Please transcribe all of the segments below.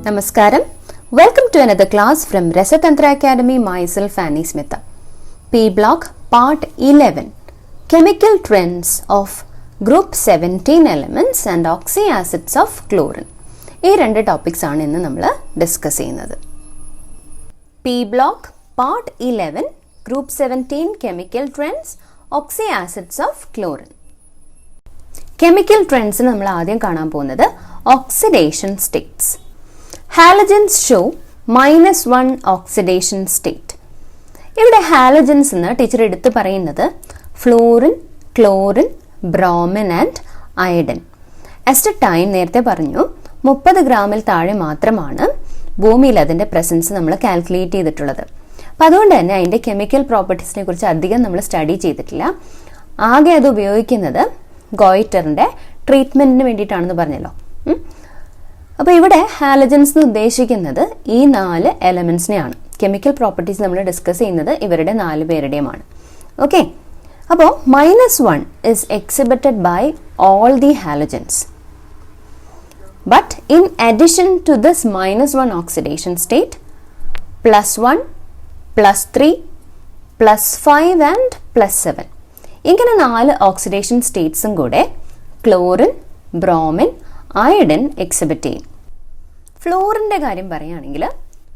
Namaskaram. Welcome to another class from Rasatantra Academy. Myself Annie Smith. P Block Part 11. Chemical Trends of Group 17 Elements and Oxyacids of Chlorine. ഈ രണ്ട് topics ആണ് ഇന്ന് നമ്മൾ discuss ചെയ്യുന്നത്. P Block Part 11. Group 17 Chemical Trends, Oxyacids of Chlorine. Chemical Trends നമ്മൾ ആദ്യം കാണാൻ പോകുന്നത് Oxidation States. Halogens show -1 oxidation state. ഇവിടെ ഹാലജൻസ് എന്ന് ടീച്ചർ എടുത്ത് പറയുന്നത് florin, chlorine, bromine and iodine. At time നേരത്തെ പറഞ്ഞു 30 ഗ്രാമിൽ താഴെ മാത്രമാണ് ഭൂമിയിൽ അതിൻ്റെ പ്രസൻസ് നമ്മൾ കാൽക്കുലേറ്റ് ചെയ്തിട്ടുള്ളത്. അപ്പം അതുകൊണ്ട് തന്നെ അതിൻ്റെ കെമിക്കൽ പ്രോപ്പർട്ടീസിനെ കുറിച്ച് അധികം നമ്മൾ സ്റ്റഡി ചെയ്തിട്ടില്ല. ആകെ അത് ഉപയോഗിക്കുന്നത് ഗോയിറ്ററിൻ്റെ ട്രീറ്റ്മെൻറ്റിന് വേണ്ടിയിട്ടാണെന്ന് പറഞ്ഞല്ലോ. അപ്പോൾ ഇവിടെ ഹാലജൻസ് എന്ന് ഉദ്ദേശിക്കുന്നത് ഈ 4 എലമെൻസിനെയാണ്. കെമിക്കൽ പ്രോപ്പർട്ടീസ് നമ്മൾ ഡിസ്കസ് ചെയ്യുന്നത് ഇവരുടെ 4 പേരുടെയുമാണ്. ഓക്കെ, അപ്പോൾ -1 is exhibited by all the halogens. But in addition to this -1 oxidation state, +1, +3, +5 and +7 ഇങ്ങനെ 4 ഓക്സിഡേഷൻ സ്റ്റേറ്റ്സും കൂടെ ക്ലോറിൻ, ബ്രോമിൻ, അയഡിൻ എക്സിബിറ്റ് ചെയ്യും. ഫ്ലോറിൻ്റെ കാര്യം പറയുകയാണെങ്കിൽ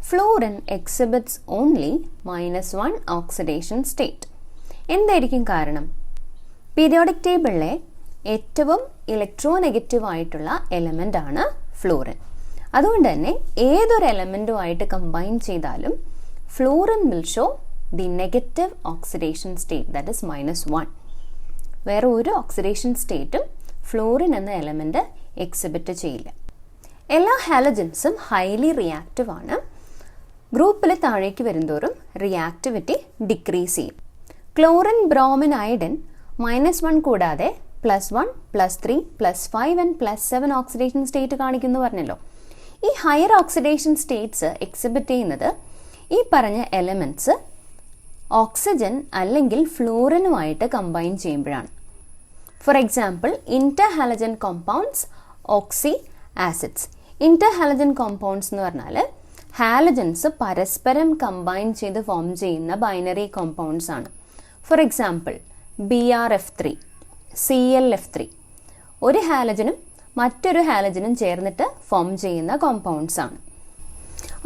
florin exhibits only -1 oxidation state. എന്തായിരിക്കും കാരണം? പീരിയോഡിക് ടേബിളിലെ ഏറ്റവും ഇലക്ട്രോനെഗറ്റീവ് ആയിട്ടുള്ള എലമെൻ്റ് ആണ് ഫ്ലോറിൻ. അതുകൊണ്ട് തന്നെ ഏതൊരു എലമെൻറ്റുമായിട്ട് കമ്പൈൻ ചെയ്താലും florin will show the negative oxidation state, that is -1. വേറെ ഒരു ഓക്സിഡേഷൻ സ്റ്റേറ്റും ഫ്ലോറിൻ എന്ന എലമെൻറ്റ് എക്സിബിറ്റ് ചെയ്യില്ല. എല്ലാ ഹാലജൻസും ഹൈലി റിയാക്റ്റീവ് ആണ്. ഗ്രൂപ്പിൽ താഴേക്ക് വരുന്തോറും റിയാക്ടിവിറ്റി ഡിക്രീസ് ചെയ്യും. ക്ലോറിൻ, ബ്രോമിൻ, അയഡിൻ -1 കൂടാതെ +1, +3, +5 ആൻഡ് +7 ഓക്സിഡേഷൻ സ്റ്റേറ്റ് കാണിക്കുന്നു പറഞ്ഞല്ലോ. ഈ ഹയർ ഓക്സിഡേഷൻ സ്റ്റേറ്റ്സ് എക്സിബിറ്റ് ചെയ്യുന്നത് ഈ പറഞ്ഞ എലമെൻറ്റ്സ് ഓക്സിജൻ അല്ലെങ്കിൽ ഫ്ലോറിനുമായിട്ട് കമ്പൈൻ ചെയ്യുമ്പോഴാണ്. For example, interhalogen compounds, oxy acids. Interhalogen compounds എന്ന് പറഞ്ഞാൽ ഹാലജൻസ് പരസ്പരം കമ്പൈൻ ചെയ്ത് ഫോം ചെയ്യുന്ന ബൈനറി കോമ്പൗണ്ട്സ് ആണ്. ഫോർ എക്സാമ്പിൾ, BrF3, ClF3 ഒരു ഹാലജനും മറ്റൊരു ഹാലജനും ചേർന്നിട്ട് ഫോം ചെയ്യുന്ന കോമ്പൗണ്ട്സ് ആണ്.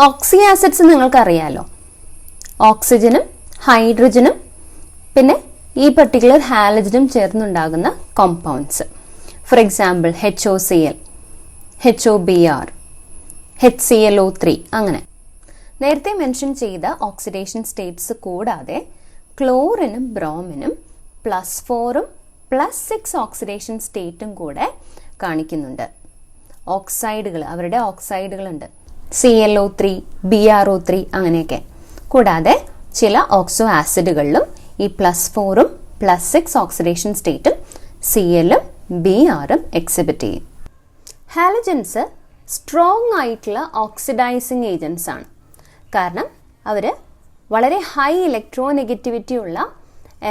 ഓക്സി ആസിഡ്സ് നിങ്ങൾക്കറിയാലോ, ഓക്സിജനും ഹൈഡ്രജനും പിന്നെ ഈ പർട്ടിക്കുലർ ഹാലജനും ചേർന്നുണ്ടാകുന്ന compounds. For example, HOCl, HOBr, HClO3 അങ്ങനെ. നേരത്തെ മെൻഷൻ ചെയ്ത ഓക്സിഡേഷൻ സ്റ്റേറ്റ്സ് കൂടാതെ ക്ലോറിനും ബ്രോമിനും +4ഉം +6 ഓക്സിഡേഷൻ സ്റ്റേറ്റും കൂടെ കാണിക്കുന്നുണ്ട്. ഓക്സൈഡുകൾ, അവരുടെ ഓക്സൈഡുകളുണ്ട്, ClO3, BrO3 അങ്ങനെയൊക്കെ. കൂടാതെ ചില ഓക്സോ ആസിഡുകളിലും ഈ +4ഉം +6 ഓക്സിഡേഷൻ സ്റ്റേറ്റും Clഉം Brഉം എക്സിബിറ്റ് ചെയ്യും. ഹാലജൻസ് സ്ട്രോങ് ആയിട്ടുള്ള ഓക്സിഡൈസിങ് ഏജൻസ് ആണ്. കാരണം അവർ വളരെ ഹൈ ഇലക്ട്രോനെഗറ്റിവിറ്റി ഉള്ള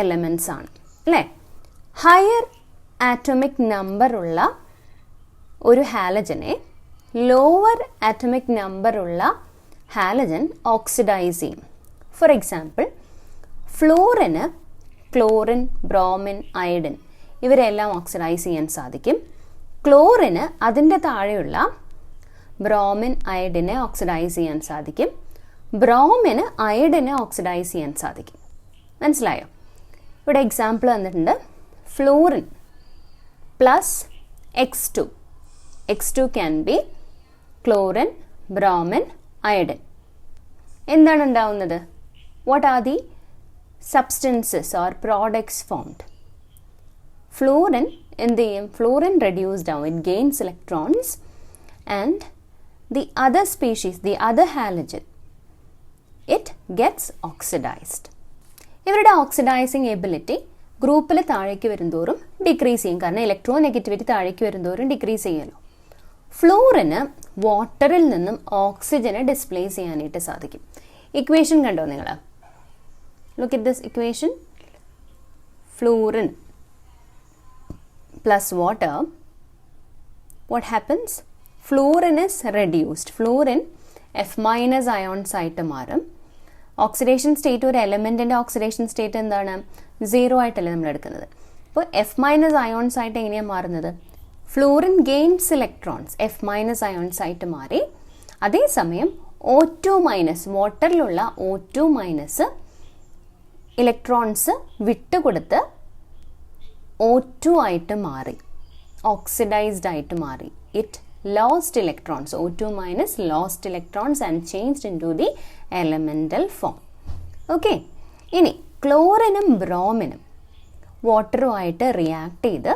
എലമെൻറ്റ്സ് ആണ്, അല്ലേ? ഹയർ ആറ്റോമിക് നമ്പർ ഉള്ള ഒരു ഹാലജനെ ലോവർ ആറ്റോമിക് നമ്പർ ഉള്ള ഹാലജൻ ഓക്സിഡൈസ് ചെയ്യും. ഫോർ എക്സാമ്പിൾ, ഫ്ലോറിന് ക്ലോറിൻ, ബ്രോമിൻ, അയഡിൻ ഇവരെല്ലാം ഓക്സിഡൈസ് ചെയ്യാൻ സാധിക്കും. ക്ലോറിന് അതിൻ്റെ താഴെയുള്ള ബ്രോമിൻ, അയഡിനെ ഓക്സിഡൈസ് ചെയ്യാൻ സാധിക്കും. ബ്രോമിന് അയഡിനെ ഓക്സിഡൈസ് ചെയ്യാൻ സാധിക്കും. മനസ്സിലായോ? ഇവിടെ എക്സാമ്പിൾ വന്നിട്ടുണ്ട്. Florin +X2. X2 can be chlorine, bromine, iodine. എന്താണ് ഉണ്ടാവുന്നത്? What are the substances or products formed? Fluorine എന്ത് ചെയ്യും? Fluorine reduced down, it gains electrons and the other species, the other halogen, it gets oxidized. ഇവരുടെ oxidising ability ഗ്രൂപ്പിൽ താഴേക്ക് വരുന്തോറും decrease ചെയ്യും. കാരണം ഇലക്ട്രോനെഗറ്റിവിറ്റി താഴേക്ക് വരുന്തോറും ഡിക്രീസ് ചെയ്യുമല്ലോ. ഫ്ലോറിന് വാട്ടറിൽ നിന്നും ഓക്സിജനെ ഡിസ്പ്ലേസ് ചെയ്യാനായിട്ട് സാധിക്കും. ഇക്വേഷൻ കണ്ടോ നിങ്ങൾ? Look at this equation. Fluorine plus water, what happens? Fluorine is reduced. Fluorine F- ions ആയിട്ട് മാറും. ഓക്സിഡേഷൻ സ്റ്റേറ്റ്, ഒരു എലമെൻറ്റിൻ്റെ ഓക്സിഡേഷൻ സ്റ്റേറ്റ് എന്താണ്? 0 ആയിട്ടല്ലേ നമ്മൾ എടുക്കുന്നത്. അപ്പോൾ F- അയോൺസ് ആയിട്ട് എങ്ങനെയാണ് മാറുന്നത്? Fluorine gains electrons, F- ions ആയിട്ട് മാറി. അതേസമയം O2-, വാട്ടറിലുള്ള O2- ഇലക്ട്രോൺസ് വിട്ടുകൊടുത്ത് O2 ആയിട്ട് മാറി, ഓക്സിഡൈസ്ഡ് ആയിട്ട് മാറി. It lost electrons, O2- lost electrons and changed into the elemental form. Okay, ഇനി ക്ലോറിനും ബ്രോമിനും വാട്ടറുമായിട്ട് റിയാക്ട് ചെയ്ത്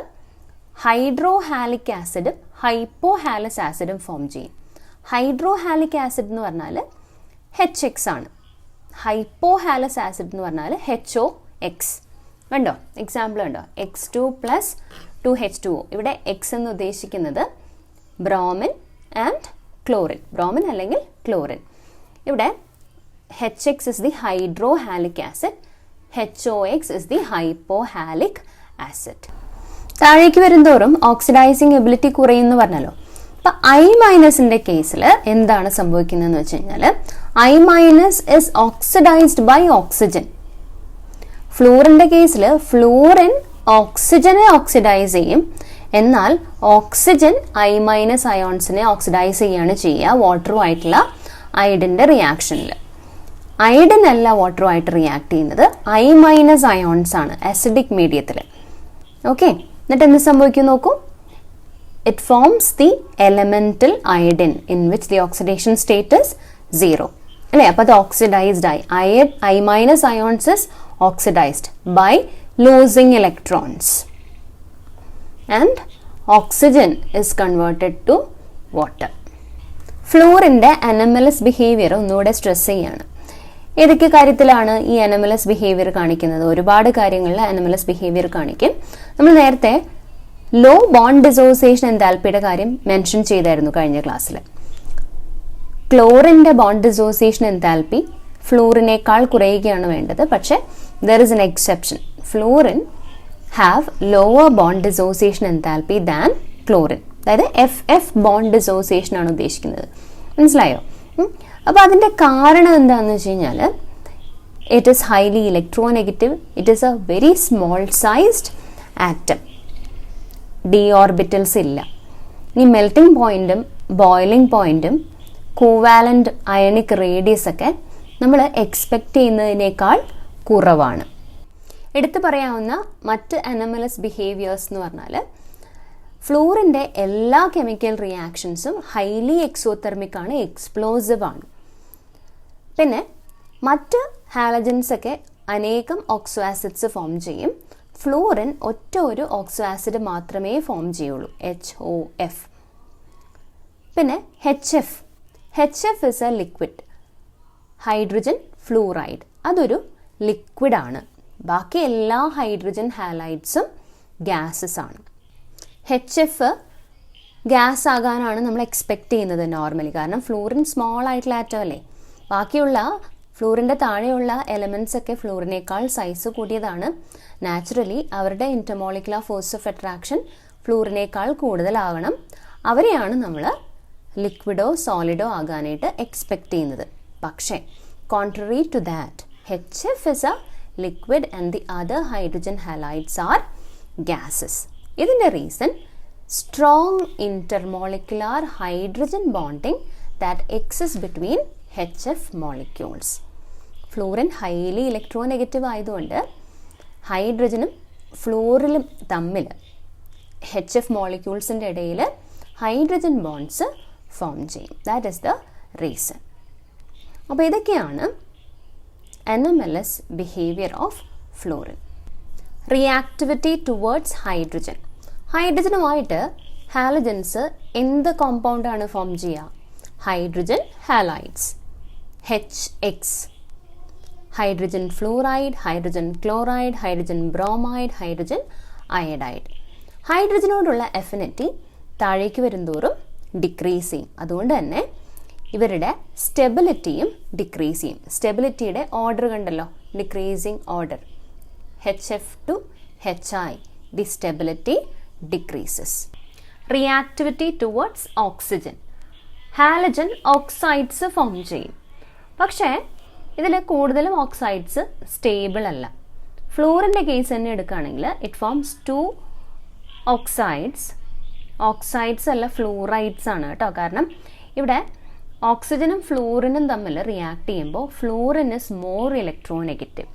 ഹൈഡ്രോഹാലിക് ആസിഡും ഹൈപ്പോഹാലസ് ആസിഡും ഫോം ചെയ്യും. ഹൈഡ്രോഹാലിക് ആസിഡ് എന്ന് പറഞ്ഞാൽ HX ആണ്. ഹൈപ്പോഹാലസ് ആസിഡ് എന്ന് പറഞ്ഞാൽ HOX. കണ്ടോ, എക്സാമ്പിൾ കണ്ടോ, X2 + 2H2O. ഇവിടെ X എന്ന് ഉദ്ദേശിക്കുന്നത് ബ്രോമിൻ ആൻഡ് ക്ലോറിൻ, ബ്രോമിൻ അല്ലെങ്കിൽ ക്ലോറിൻ. ഇവിടെ HX is the hydrohalic acid, HOX is the hypohalic acid. താഴേക്ക് വരുന്തോറും ഓക്സിഡൈസിങ് എബിലിറ്റി കുറയുമെന്ന് പറഞ്ഞല്ലോ. അപ്പം I- കേസിൽ എന്താണ് സംഭവിക്കുന്നതെന്ന് വെച്ച് കഴിഞ്ഞാൽ I- is oxidized by oxygen. ഫ്ലൂറിൻ്റെ കേസിൽ ഫ്ലൂറിൻ ഓക്സിജനെ ഓക്സിഡൈസ് ചെയ്യും, എന്നാൽ ഓക്സിജൻ I- അയോൺസിനെ ഓക്സിഡൈസ് ചെയ്യാണ് ചെയ്യുക വാട്ടറുമായിട്ടുള്ള അയഡിൻ്റെ റിയാക്ഷനിൽ. അയഡിൻ അല്ല വാട്ടറുമായിട്ട് റിയാക്ട് ചെയ്യുന്നത്, I- അയോൺസ് ആണ് അസിഡിക് മീഡിയത്തിൽ. ഓക്കെ, എന്നിട്ട് എന്ത് സംഭവിക്കും നോക്കൂ. It forms the elemental iodine in which the oxidation state is 0 അല്ലേ. അപ്പോൾ അത് ഓക്സിഡൈസ്ഡ് ആയി. I- ions is oxidized by losing electrons and oxygen is converted to water. ഫ്ലൂറിൻ്റെ അനമലസ് ബിഹേവിയർ ഒന്നുകൂടെ സ്ട്രെസ് ചെയ്യാണ്. ഏതൊക്കെ കാര്യത്തിലാണ് ഈ അനമലസ് ബിഹേവിയർ കാണിക്കുന്നത്? ഒരുപാട് കാര്യങ്ങളിൽ അനമലസ് ബിഹേവിയർ കാണിക്കും. നമ്മൾ നേരത്തെ ലോ ബോണ്ട് ഡിസോസിയേഷൻ എൻതാൽപ്പിയുടെ കാര്യം മെൻഷൻ ചെയ്തായിരുന്നു കഴിഞ്ഞ ക്ലാസ്സിൽ. ക്ലോറിൻ്റെ ബോണ്ട് ഡിസോസിയേഷൻ എൻതാൽപ്പി ഫ്ലൂറിനേക്കാൾ കുറയുകയാണ് വേണ്ടത്. പക്ഷേ there is an exception. Fluorine have lower bond dissociation enthalpy than chlorine. അതായത് FF ബോണ്ട് ഡിസോസിയേഷൻ ആണ് ഉദ്ദേശിക്കുന്നത്. മനസ്സിലായോ? അപ്പോൾ അതിൻ്റെ കാരണം എന്താണെന്ന് വെച്ച് കഴിഞ്ഞാൽ it is highly electronegative, it is A very small sized atom, D orbitals ഇല്ല. ഇനി മെൽറ്റിംഗ് പോയിന്റും ബോയിലിംഗ് പോയിന്റും കോവാലന്റ് അയണിക് റേഡിയസ് ഒക്കെ നമ്മൾ എക്സ്പെക്റ്റ് ചെയ്യുന്നതിനേക്കാൾ കുറവാണ്. എടുത്തു പറയാവുന്ന മറ്റ് അനമലസ് ബിഹേവിയേഴ്സ് എന്ന് പറഞ്ഞാൽ ഫ്ലൂറിൻ്റെ എല്ലാ കെമിക്കൽ റിയാക്ഷൻസും ഹൈലി എക്സോതെർമിക് ആണ്, എക്സ്പ്ലോസീവ് ആണ്. പിന്നെ മറ്റ് ഹാലജൻസ് ഒക്കെ അനേകം ഓക്സോ ആസിഡ്സ് ഫോം ചെയ്യും. ഫ്ലൂറിൻ ഒറ്റ ഒരു ഓക്സോ ആസിഡ് മാത്രമേ ഫോം ചെയ്യുള്ളൂ, HOF. പിന്നെ HF is A liquid, hydrogen fluoride, അതൊരു ലിക്വിഡാണ്. ബാക്കി എല്ലാ ഹൈഡ്രജൻ ഹാലൈഡ്സും ഗ്യാസസ് ആണ്. HF ഗ്യാസ് ആകാനാണ് നമ്മൾ എക്സ്പെക്റ്റ് ചെയ്യുന്നത് നോർമലി, കാരണം ഫ്ലൂറിൻ സ്മോൾ ആയിട്ടുള്ള ആറ്റം അല്ലേ. ബാക്കിയുള്ള ഫ്ലൂറിൻ്റെ താഴെയുള്ള എലമെൻറ്റ്സ് ഒക്കെ ഫ്ലൂറിനേക്കാൾ സൈസ് കൂടിയതാണ്. നാച്ചുറലി അവരുടെ ഇന്റർമോളിക്കുലർ ഫോഴ്സ് ഓഫ് അട്രാക്ഷൻ ഫ്ലൂറിനേക്കാൾ കൂടുതലാകണം. അവരെയാണ് നമ്മൾ ലിക്വിഡോ സോളിഡോ ആകാനായിട്ട് എക്സ്പെക്റ്റ് ചെയ്യുന്നത്. പക്ഷേ contrary to that, HF is a liquid and the other hydrogen halides are gases. ഇതിൻ്റെ reason strong intermolecular hydrogen bonding that exists between HF molecules. Fluorine highly electronegative ആയതുകൊണ്ട് ഹൈഡ്രജനും ഫ്ലൂറിലും തമ്മിൽ HF മോളിക്യൂൾസിൻ്റെ ഇടയിൽ ഹൈഡ്രജൻ ബോണ്ട്സ് ഫോം ചെയ്യും. That is the reason. അപ്പോൾ ഇതൊക്കെയാണ് anomalous behavior of fluorine. Reactivity towards hydrogen. ഹൈഡ്രജനുമായിട്ട് ഹാലജൻസ് എന്ത് കോമ്പൗണ്ടാണ് ഫോം ചെയ്യുക? Hydrogen halides, HX. Hydrogen fluoride, hydrogen chloride, hydrogen bromide, hydrogen iodide. ഹൈഡ്രജനോടുള്ള എഫിനിറ്റി താഴേക്ക് വരുന്തോറും ഡിക്രീസ് ചെയ്യും. അതുകൊണ്ട് തന്നെ ഇവരുടെ സ്റ്റെബിലിറ്റിയും ഡിക്രീസ് ചെയ്യും. സ്റ്റെബിലിറ്റിയുടെ ഓർഡർ കണ്ടല്ലോ, decreasing order. HF to HI, the stability decreases. Reactivity towards oxygen. Halogen oxides form ചെയ്യും. പക്ഷേ ഇതിൽ കൂടുതലും ഓക്സൈഡ്സ് സ്റ്റേബിൾ അല്ല. ഫ്ലൂറിൻ്റെ കേസ് തന്നെ എടുക്കുകയാണെങ്കിൽ ഇറ്റ് ഫോംസ് 2 ഓക്സൈഡ്സ്. ഓക്സൈഡ്സ് അല്ല, ഫ്ലൂറൈഡ്സ് ആണ് കേട്ടോ. കാരണം ഇവിടെ ഓക്സിജനും ഫ്ലൂറിനും തമ്മിൽ റിയാക്ട് ചെയ്യുമ്പോൾ fluorine is more electronegative.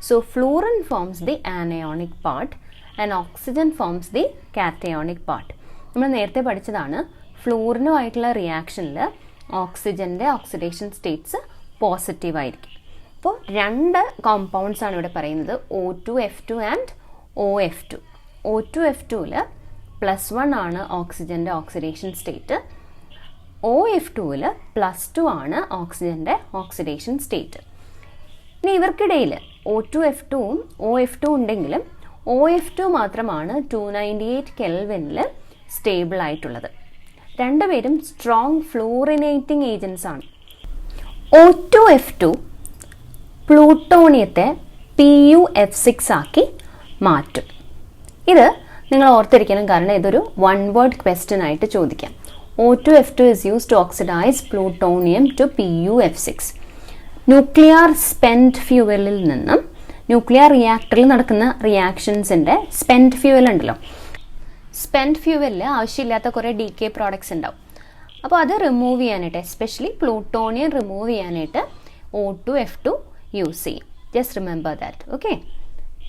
So fluorine forms the anionic part and oxygen forms the cationic part. നമ്മൾ നേരത്തെ പഠിച്ചതാണ്, ഫ്ലൂറിനുമായിട്ടുള്ള റിയാക്ഷനിൽ ഓക്സിജൻ്റെ ഓക്സിഡേഷൻ സ്റ്റേറ്റ്സ് പോസിറ്റീവ് ആയിരിക്കും. അപ്പോൾ 2 കോമ്പൗണ്ട്സ് ആണ് ഇവിടെ പറയുന്നത്, O2F2 ആൻഡ് OF2. O2F2ൽ +1 ആണ് ഓക്സിജൻ്റെ ഓക്സിഡേഷൻ സ്റ്റേറ്റ്. OF2ൽ +2 ആണ് ഓക്സിജൻ്റെ ഓക്സിഡേഷൻ സ്റ്റേറ്റ്. ഇനി ഇവർക്കിടയിൽ O2F2ഉം OF2 ഉണ്ടെങ്കിലും OF2 മാത്രമാണ് 298 കെൽവിനിൽ സ്റ്റേബിൾ ആയിട്ടുള്ളത്. രണ്ടുപേരും സ്ട്രോങ് ഫ്ലൂറിനേറ്റിംഗ് ഏജൻസ് ആണ്. O2F2 പ്ലൂട്ടോണിയത്തെ PuF6 ആക്കി മാറ്റും. ഇത് നിങ്ങൾ ഓർത്തിരിക്കണം, കാരണം ഇതൊരു 1 വേർഡ് ക്വസ്റ്റ്യൻ ആയിട്ട് ചോദിക്കാം. O2F2 is used to oxidize plutonium to PuF6. Nuclear spent ഫ്യൂവലിൽ നിന്നും ന്യൂക്ലിയർ റിയാക്ടറിൽ നടക്കുന്ന റിയാക്ഷൻസിൻ്റെ സ്പെൻഡ് ഫ്യൂവൽ ഉണ്ടല്ലോ, സ്പെൻഡ് ഫ്യൂവലിൽ ആവശ്യമില്ലാത്ത കുറേ DK പ്രോഡക്ട്സ് ഉണ്ടാവും. അപ്പോൾ അത് റിമൂവ് ചെയ്യാനായിട്ട്, എസ്പെഷ്യലി പ്ലൂട്ടോണിയം റിമൂവ് ചെയ്യാനായിട്ട് O2F2 യൂസ് ചെയ്യും. Just remember that. ഓക്കെ.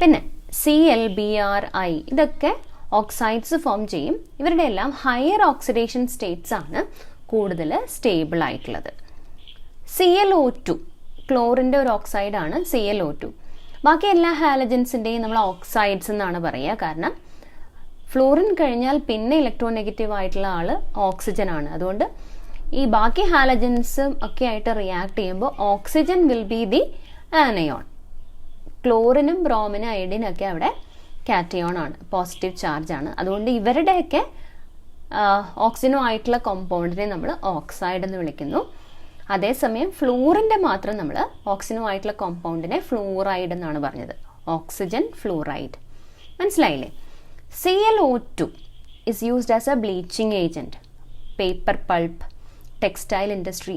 പിന്നെ ClBrI ഇതൊക്കെ ഓക്സൈഡ്സ് ഫോം ചെയ്യും. ഇവരുടെ എല്ലാം ഹയർ ഓക്സിഡേഷൻ സ്റ്റേറ്റ്സ് ആണ് കൂടുതൽ സ്റ്റേബിൾ ആയിട്ടുള്ളത്. ClO2 ക്ലോറിൻ്റെ ഒരു ഓക്സൈഡാണ് ClO2. ബാക്കി എല്ലാ ഹാലജൻസിൻ്റെയും നമ്മൾ ഓക്സൈഡ്സ് എന്നാണ് പറയുക. കാരണം ഫ്ലൂറിൻ കഴിഞ്ഞാൽ പിന്നെ ഇലക്ട്രോനെഗറ്റീവ് ആയിട്ടുള്ള ആൾ ഓക്സിജൻ ആണ്. അതുകൊണ്ട് ഈ ബാക്കി ഹാലജൻസും ഒക്കെ ആയിട്ട് റിയാക്ട് ചെയ്യുമ്പോൾ oxygen will be the anion. ക്ലോറിനും ബ്രോമിനും അയഡിനും ഒക്കെ അവിടെ കാറ്റയോൺ ആണ്, പോസിറ്റീവ് ചാർജ് ആണ്. അതുകൊണ്ട് ഇവരുടെയൊക്കെ ഓക്സിജനും ആയിട്ടുള്ള കോമ്പൗണ്ടിനെ നമ്മൾ ഓക്സൈഡ് എന്ന് വിളിക്കുന്നു. അതേസമയം ഫ്ലൂറിൻ്റെ മാത്രം നമ്മൾ ഓക്സിജനും ആയിട്ടുള്ള കോമ്പൗണ്ടിനെ ഫ്ലൂറൈഡ് എന്നാണ് പറഞ്ഞത്. Oxygen fluoride. മനസ്സിലായില്ലേ? ClO2 is used as a bleaching agent. Paper pulp, textile industry,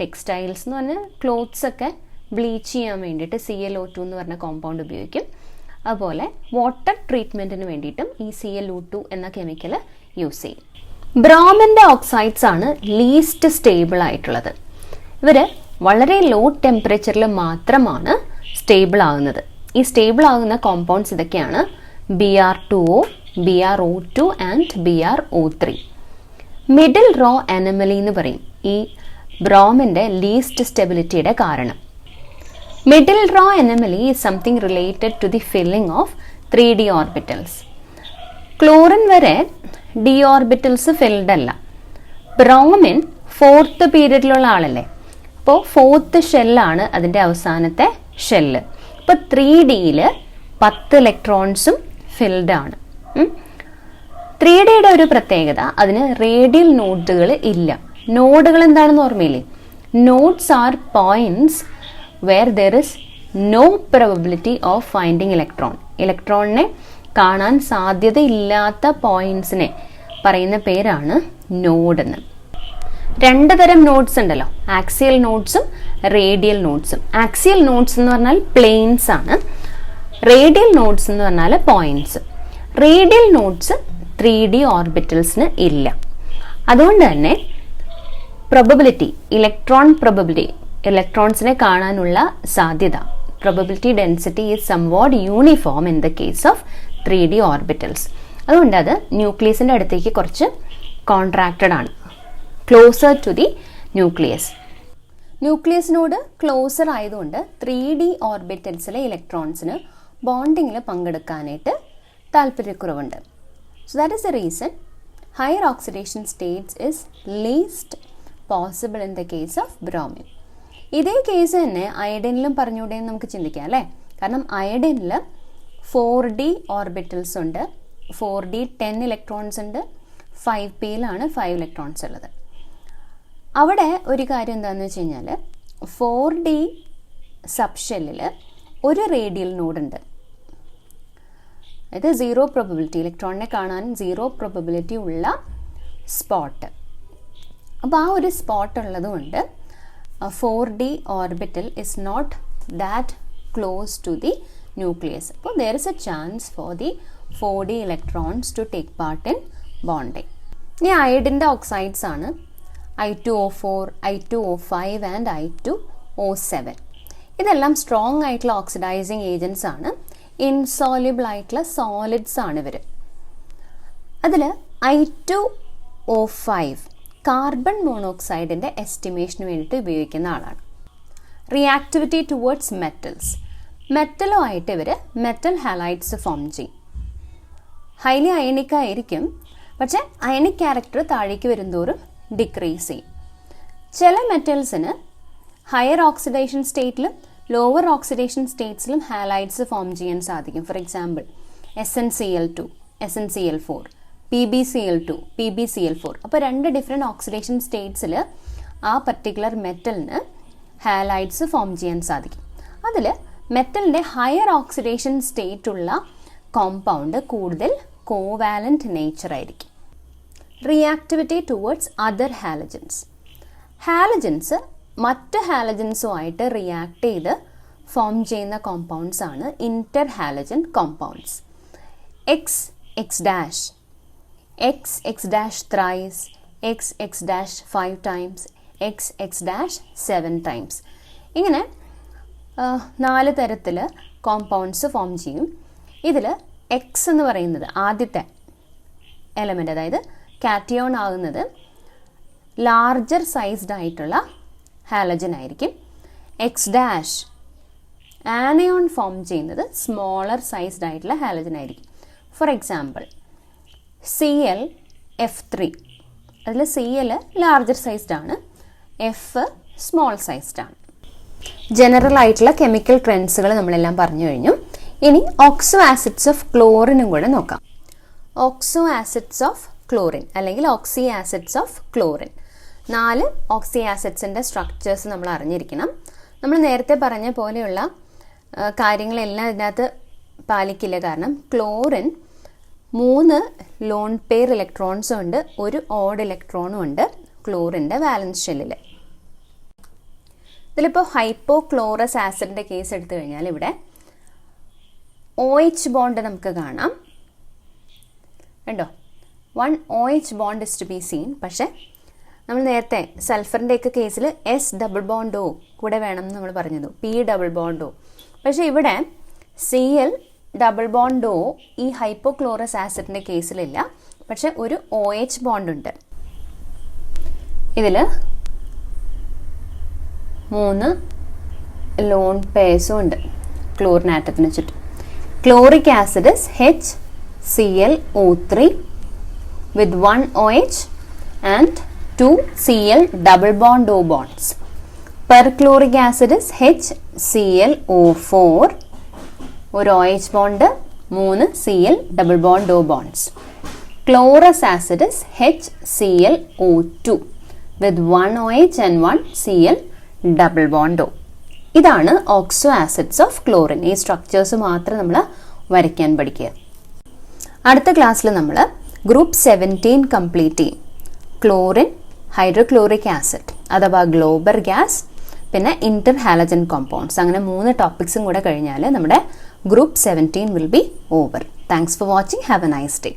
textiles എന്ന് പറഞ്ഞാൽ ക്ലോത്ത്സ് ഒക്കെ ബ്ലീച്ച് ചെയ്യാൻ വേണ്ടിയിട്ട് ClO2 എന്ന് പറഞ്ഞ കോമ്പൗണ്ട് ഉപയോഗിക്കും. അതുപോലെ വാട്ടർ ട്രീറ്റ്മെൻറ്റിന് വേണ്ടിയിട്ടും ഈ ClO2 എന്ന കെമിക്കൽ യൂസ് ചെയ്യും. ബ്രോമിൻ്റെ ഓക്സൈഡ്സ് ആണ് ലീസ്റ്റ് സ്റ്റേബിൾ ആയിട്ടുള്ളത്. ഇവർ വളരെ ലോ ടെമ്പറേച്ചറിൽ മാത്രമാണ് സ്റ്റേബിൾ ആകുന്നത്. ഈ സ്റ്റേബിൾ ആകുന്ന കോമ്പൗണ്ട്സ് ഇതൊക്കെയാണ്: Br2O, BrO2 and BrO3. Middle row അനമലി എന്ന് പറയും ഈ ബ്രോമിൻ്റെ ലീസ്റ്റ് സ്റ്റെബിലിറ്റിയുടെ കാരണം. Middle row anomaly is something related to the filling of 3D orbitals. Chlorine വരെ D ഓർബിറ്റൽസ് ഫിൽഡ് അല്ല. ബ്രോമിൻ 4th പീരീഡിലുള്ള ആളല്ലേ, അപ്പോൾ 4th ഷെല്ലാണ് അതിൻ്റെ അവസാനത്തെ ഷെല്ല്. അപ്പോൾ 3Dയിൽ 10 ഇലക്ട്രോൺസും ഫിൽഡ് ആണ്. 3Dയുടെ ഒരു പ്രത്യേകത, അതിന് റേഡിയൽ നോഡുകൾ ഇല്ല. നോഡുകൾ എന്താണെന്ന് ഓർമ്മയില്ലേ? Nodes are points where there is no probability of finding electron. ഇലക്ട്രോണിനെ കാണാൻ സാധ്യതയില്ലാത്ത പോയിന്റ്സിനെ പറയുന്ന പേരാണ് നോഡ് എന്ന്. 2 തരം നോഡ്സ് ഉണ്ടല്ലോ, ആക്സിയൽ നോഡ്സും റേഡിയൽ നോഡ്സും. ആക്സിയൽ നോഡ്സ് എന്ന് പറഞ്ഞാൽ പ്ലെയിൻസ് ആണ്, റേഡിയൽ നോഡ്സ് എന്ന് പറഞ്ഞാൽ പോയിന്റ്സ്. റേഡിയൽ നോഡ്സ് 3D ഓർബിറ്റൽസിന് ഇല്ല. അതുകൊണ്ട് തന്നെ പ്രോബബിലിറ്റി, ഇലക്ട്രോൺ പ്രോബബിലിറ്റി, ഇലക്ട്രോൺസിനെ കാണാനുള്ള സാധ്യത, probability density is somewhat uniform in the case of 3D orbitals. അതുകൊണ്ട് അത് ന്യൂക്ലിയസിൻ്റെ അടുത്തേക്ക് കുറച്ച് കോൺട്രാക്റ്റഡ് ആണ്, ക്ലോസർ ടു ദി ന്യൂക്ലിയസ്. ന്യൂക്ലിയസിനോട് ക്ലോസർ ആയതുകൊണ്ട് 3D ഓർബിറ്റൽസിലെ ഇലക്ട്രോൺസിന് ബോണ്ടിങ്ങിൽ പങ്കെടുക്കാനായിട്ട് താല്പര്യക്കുറവുണ്ട്. So that is the reason higher oxidation states is least possible in the case of bromine. ഇതേ കേസ് തന്നെ അയഡിനിലും പറഞ്ഞുകൂടെ എന്ന് നമുക്ക് ചിന്തിക്കാം അല്ലേ? കാരണം അയഡിനിൽ 4D ഓർബിറ്റൽസ് ഉണ്ട്, 4D 10 ഇലക്ട്രോൺസ് ഉണ്ട്, 5Pയിലാണ് 5 ഇലക്ട്രോൺസ് ഉള്ളത്. അവിടെ ഒരു കാര്യം എന്താണെന്ന് വെച്ച് കഴിഞ്ഞാൽ 4D സബ്ഷെല്ലിൽ ഒരു റേഡിയൽ നോഡുണ്ട്. അതായത് സീറോ പ്രോബബിലിറ്റി, ഇലക്ട്രോണിനെ കാണാൻ സീറോ പ്രോബബിലിറ്റി ഉള്ള സ്പോട്ട്. അപ്പോൾ ആ ഒരു സ്പോട്ട് ഉള്ളതുകൊണ്ട് 4d orbital is not that close to the nucleus. അപ്പോൾ there is a chance for the 4d electrons to take part in bonding. ഇനി അയഡിൻ്റെ ഓക്സൈഡ്സ് ആണ് I2O4, I2O5 ആൻഡ് I2O7. ഇതെല്ലാം സ്ട്രോങ് ആയിട്ടുള്ള ഓക്സിഡൈസിങ് ഏജൻസ് ആണ്. Insoluble ആയിട്ടുള്ള solids ആണ് ഇവർ. അതിൽ I2O5 കാർബൺ മോണോക്സൈഡിൻ്റെ എസ്റ്റിമേഷന് വേണ്ടിയിട്ട് ഉപയോഗിക്കുന്ന ആളാണ്. റിയാക്ടിവിറ്റി ടുവേർഡ്സ് മെറ്റൽസ്, മെറ്റലുമായിട്ട് ഇവർ മെറ്റൽ ഹാലൈഡ്സ് ഫോം ചെയ്യും. ഹൈലി അയണിക് ആയിരിക്കും, പക്ഷേ അയണിക് ക്യാരക്ടർ താഴേക്ക് വരുന്തോറും ഡിക്രീസ് ചെയ്യും. ചില മെറ്റൽസിന് ഹയർ ഓക്സിഡേഷൻ സ്റ്റേറ്റിലും ലോവർ ഓക്സിഡേഷൻ സ്റ്റേറ്റ്സിലും ഹാലൈഡ്സ് ഫോം ചെയ്യാൻ സാധിക്കും. For example SnCl2, SnCl4, PbCl2, PbCl4. അപ്പോൾ 2 ഡിഫറെൻറ്റ് ഓക്സിഡേഷൻ സ്റ്റേറ്റ്സിൽ ആ പർട്ടിക്കുലർ മെറ്റലിന് ഹാലൈഡ്സ് ഫോം ചെയ്യാൻ സാധിക്കും. അതിൽ മെറ്റലിൻ്റെ ഹയർ ഓക്സിഡേഷൻ സ്റ്റേറ്റുള്ള കോമ്പൗണ്ട് കൂടുതൽ കോവാലന്റ് നേച്ചർ ആയിരിക്കും. Reactivity towards other halogens, halogens മറ്റ് ഹാലജൻസുമായിട്ട് റിയാക്ട് ചെയ്ത് ഫോം ചെയ്യുന്ന കോമ്പൗണ്ട്സ് ആണ് Inter halogen compounds. X thrice, X 5 times, X 7 times. ഇങ്ങനെ 4 തരത്തിൽ കോമ്പൗണ്ട്സ് ഫോം ചെയ്യും. ഇതിൽ X എന്ന് പറയുന്നത് ആദ്യത്തെ എലമെൻ്റ്, അതായത് കാറ്റിയോൺ ആകുന്നത് ലാർജർ സൈസ്ഡ് ആയിട്ടുള്ള ഹാലജൻ ആയിരിക്കും. X ആനയോൺ ഫോം ചെയ്യുന്നത് സ്മോളർ സൈസ്ഡ് ആയിട്ടുള്ള ഹാലജൻ ആയിരിക്കും. ഫോർ എക്സാമ്പിൾ ClF3, അതിൽ Cl ലാർജർ സൈസ്ഡ് ആണ്, F സ്മോൾ സൈസ്ഡ് ആണ്. ജനറൽ ആയിട്ടുള്ള കെമിക്കൽ ട്രെൻഡ്സുകൾ നമ്മളെല്ലാം പറഞ്ഞു കഴിഞ്ഞു. ഇനി ഓക്സോ ആസിഡ്സ് ഓഫ് ക്ലോറിനും കൂടെ നോക്കാം. ഓക്സോ ആസിഡ്സ് ഓഫ് ക്ലോറിൻ അല്ലെങ്കിൽ oxy acids of chlorine. 4 oxy ആസിഡ്സിൻ്റെ സ്ട്രക്ചേഴ്സ് നമ്മൾ അറിഞ്ഞിരിക്കണം. നമ്മൾ നേരത്തെ പറഞ്ഞ പോലെയുള്ള കാര്യങ്ങളെല്ലാം ഇതിനകത്ത് പാലിക്കില്ല. കാരണം ക്ലോറിൻ 3 ലോൺ പെയർ ഇലക്ട്രോൺസും ഉണ്ട്, 1 ഓഡ് ഇലക്ട്രോണും ഉണ്ട് ക്ലോറിൻ്റെ വാലൻസ് ഷെല്ലിൽ. ഇതിലിപ്പോൾ ഹൈപ്പോക്ലോറസ് ആസിഡിൻ്റെ കേസ് എടുത്തു കഴിഞ്ഞാൽ ഇവിടെ OH ബോണ്ട് നമുക്ക് കാണാം, കണ്ടോ? 1 OH bond is to be seen. പക്ഷേ നമ്മൾ നേരത്തെ സൾഫറിൻ്റെയൊക്കെ കേസിൽ S ഡബിൾ ബോണ്ട് O കൂടെ വേണം എന്ന് നമ്മൾ പറഞ്ഞത്, P ഡബിൾ ബോണ്ട് O. പക്ഷേ ഇവിടെ Cl ഡബിൾ ബോണ്ട് O ഈ ഹൈപ്പോക്ലോറസ് ആസിഡിൻ്റെ കേസിലില്ല, പക്ഷെ ഒരു OH ബോണ്ട് ഉണ്ട്. ഇതിൽ 3 ലോൺ പേഴ്സും ഉണ്ട് ക്ലോറിൻ ആറ്റത്തിന് ചുറ്റും. Chloric acid is HClO3 with 1 OH and 2 Cl double bond O bonds. Perchloric acid is HClO4, ഒരു OH bond, 3 Cl double bond O bonds. Chlorous acid is HClO2 with 1 OH and 1 Cl double bond O. ഇതാണ് oxo acids of chlorine. ഈ structures മാത്രം നമ്മൾ വരയ്ക്കാൻ പഠിക്കുക. അടുത്ത ക്ലാസ്സിൽ നമ്മൾ ഗ്രൂപ്പ് 17 കംപ്ലീറ്റ് ചെയ്യും. ക്ലോറിൻ, ഹൈഡ്രോക്ലോറിക് ആസിഡ് അഥവാ ഗ്ലോബർ ഗ്യാസ്, പിന്നെ ഇന്റർ ഹാലജൻ കോമ്പൗണ്ട്സ്, അങ്ങനെ 3 ടോപ്പിക്സും കൂടെ കഴിഞ്ഞാൽ നമ്മുടെ group 17 will be over. Thanks for watching. Have A nice day.